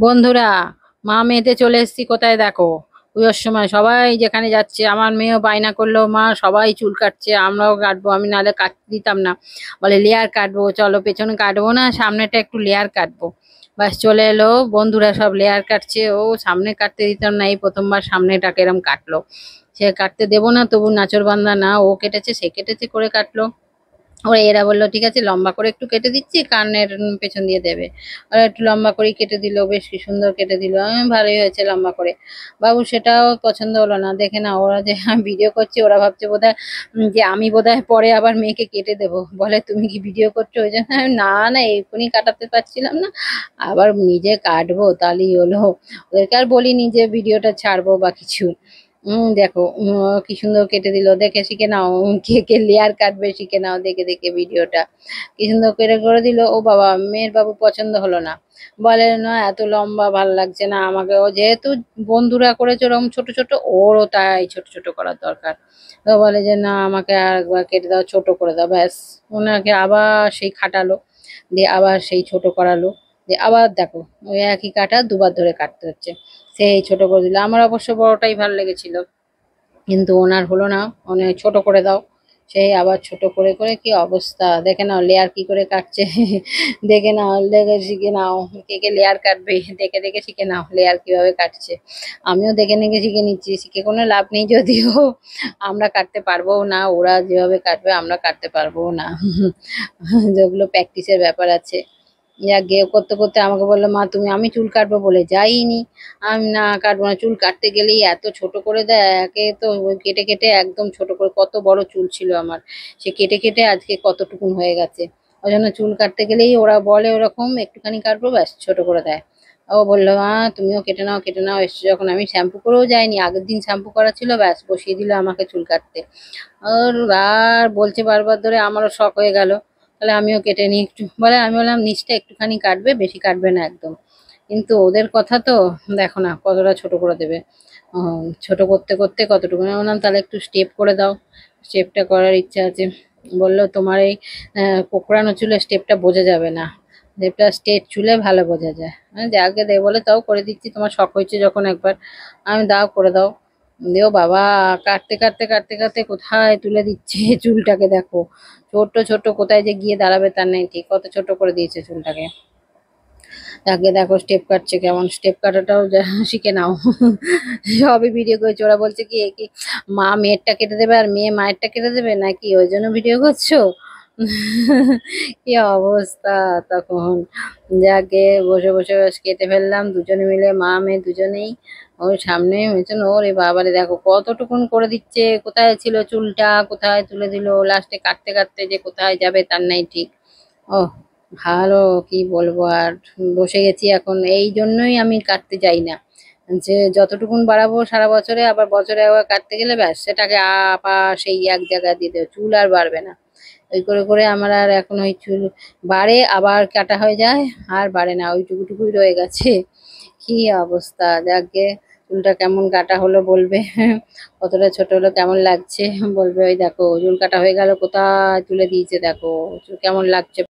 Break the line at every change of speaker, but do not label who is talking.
বন্ধুরা, মা মেয়েতে চলে এসেছি। কোথায় দেখো, পুজোর সময় সবাই যেখানে যাচ্ছে, আমার মেয়েও বায়না করলো, মা সবাই চুল কাটছে, আমরাও কাটবো। আমি নাহলে কাটতে দিতাম না। বলে লেয়ার কাটবো, চলো পেছনে কাটবো না, সামনেটা একটু লেয়ার কাটবো। বাস চলে এলো, বন্ধুরা সব লেয়ার কাটছে, ও সামনে কাটতে দিতাম না, এই প্রথমবার সামনেটাকে এরম কাটলো। সে কাটতে দেবো না, তবু নাচর বান্দা না, ও কেটেছে সে কেটেছে করে কাটলো। ওরা এরা বললো ঠিক আছে লম্বা করে একটু কেটে দিচ্ছি, কানের পেছন দিয়ে দেবে। ওরা একটু লম্বা করে কেটে দিল, বেশ কি সুন্দর কেটে দিল, ভালোই হয়েছে লম্বা করে। বাবু সেটাও পছন্দ হলো না, দেখে না ওরা যে আমি ভিডিও করছি, ওরা ভাবছে বোধহয় যে আমি বোধহয় পরে আবার মেয়েকে কেটে দেবো। বলে তুমি কি ভিডিও করছো? ওই জন্য আমি, না না এক্ষুনি কাটাতে পারছিলাম না, আবার নিজে কাটবো তাহলেই হলো। ওদেরকে আর বলিনি যে ভিডিওটা ছাড়বো বা কিছু। দেখো কি সুন্দর কেটে দিল, দেখে শিখে নাও। কে কে লেয়ার কাটবে শিখে নাও, দেখে দেখে ভিডিওটা কি সুন্দর করে করে দিল। ও বাবা, মেয়ের বাবু পছন্দ হলো না, বলে না এত লম্বা ভাল লাগছে না আমাকে। ও যেহেতু বন্ধুরা করেছে ওরকম ছোট ছোট, ওরও তাই ছোট ছোট করার দরকার। তো বলে যে না আমাকে আর একবার কেটে দাও, ছোট করে দাও। ব্যাস, ওনাকে আবার সেই খাটালো, দিয়ে আবার সেই ছোট করালো, দিয়ে আবার দেখো ওই একই কাটা দুবার ধরে কাটতে হচ্ছে। সেই ছোট করে দিল। আমার অবশ্য বড়টাই ভালো লেগেছিল, কিন্তু ওনার হলো না, অনেক ছোট করে দাও। সেই আবার ছোট করে করে কি অবস্থা, দেখে নাও লেয়ার কি করে কাটছে। দেখে নাও, দেখে শিখে নাও, কে কে লেয়ার কাটবে, দেখে দেখে শিখে নাও লেয়ার কিভাবে কাটছে। আমিও দেখে দেখে শিখে নিচ্ছি, শিখে কোনো লাভ নেই যদিও। আমরা কাটতে পারবো না, ওরা যেভাবে কাটবে আমরা কাটতে পারবো না। যেগুলো প্র্যাকটিসের ব্যাপার আছে। গিয়ে করতে করতে আমাকে বললো মা তুমি, আমি চুল কাটবো বলে যাইনি। আমি না কাটবো না, চুল কাটতে গেলেই এত ছোট করে দেয়। একে তো ওই কেটে কেটে একদম ছোট করে, কত বড় চুল ছিল আমার, সে কেটে কেটে আজকে কতটুকুন হয়ে গেছে। ওই জন্য চুল কাটতে গেলেই ওরা বলে ওরকম একটুখানি কাটবো, ব্যাস ছোট করে দেয়। ও বললো মা তুমিও কেটে নাও কেটে নাও। এসছে যখন, আমি শ্যাম্পু করেও যাইনি, আগের দিন শ্যাম্পু করা ছিল, ব্যাস বসিয়ে দিল আমাকে চুল কাটতে। আর আর বলছে বারবার ধরে, আমারও শখ হয়ে গেল, তাহলে আমিও কেটে নিই একটু। বলে, আমি বললাম নিচটা একটুখানি কাটবে, বেশি কাটবে না একদম। কিন্তু ওদের কথা তো দেখো না কতটা ছোট করে দেবে। ছোট করতে করতে কতটুকু, আমি বললাম তাহলে একটু স্টেপ করে দাও। স্টেপটা করার ইচ্ছা আছে। বললো তোমার এই কোঁকড়ানো চুলে স্টেপটা বোঝা যাবে না, স্টেপটা স্ট্রেট চুলে ভালো বোঝা যায়। যাকে দে বলে তাও করে দিচ্ছি, তোমার শখ হয়েছে যখন একবার। আমি দাও করে দাও। দিও বাবা, কাটতে কাটতে কাটতে কাটতে কোথায় তুলে দিচ্ছে চুলটাকে দেখো। ছোট ছোট কোথায় যে গিয়ে দাঁড়াবে তার নেই ঠিক, কত ছোট করে দিয়েছে চুলটাকে। তাকে দেখো স্টেপ কাটছে কেমন, স্টেপ কাটাটাও শিখে নাও। সবই ভিডিও করেছে। ওরা বলছে কি, এ কি মা মেয়েরটা কেটে দেবে আর মেয়ে মায়েরটা কেটে দেবে নাকি, ওই জন্য ভিডিও করছো? কি অবস্থা তখন। যাকে বসে বসে ব্যাস কেটে ফেললাম দুজনে মিলে, মা মেয়ে দুজনেই। ওর সামনে হয়েছে, ওরে বাবারে দেখো কতটুকুন করে দিচ্ছে, কোথায় ছিল চুলটা কোথায় তুলে দিল, লাস্টে কাটতে কাটতে যে কোথায় যাবে তার নাই ঠিক। ও ভালো, কি বলবো আর। বসে গেছি এখন, এই জন্যই আমি কাটতে যাই না, যে যতটুকুন বাড়াবো সারা বছরে, আবার বছরে আবার কাটতে গেলে ব্যাস সেটাকে আবার সেই এক জায়গায় দিয়ে দেবে, চুল আর বাড়বে না। ওই করে করে আমার আর এখন ওই চুল বাড়ে আবার কাটা হয়ে যায়, আর বাড়ে না, ওইটুকুটুকুই রয়ে গেছে। কি অবস্থা, যাকে চুলটা কেমন কাটা হলো বলবে। কতটা ছোট হলো কেমন লাগছে বলবে। ওই দেখো চুল কাটা হয়ে গেল, কোথায় তুলে দিয়েছে দেখো, চুল কেমন লাগছে।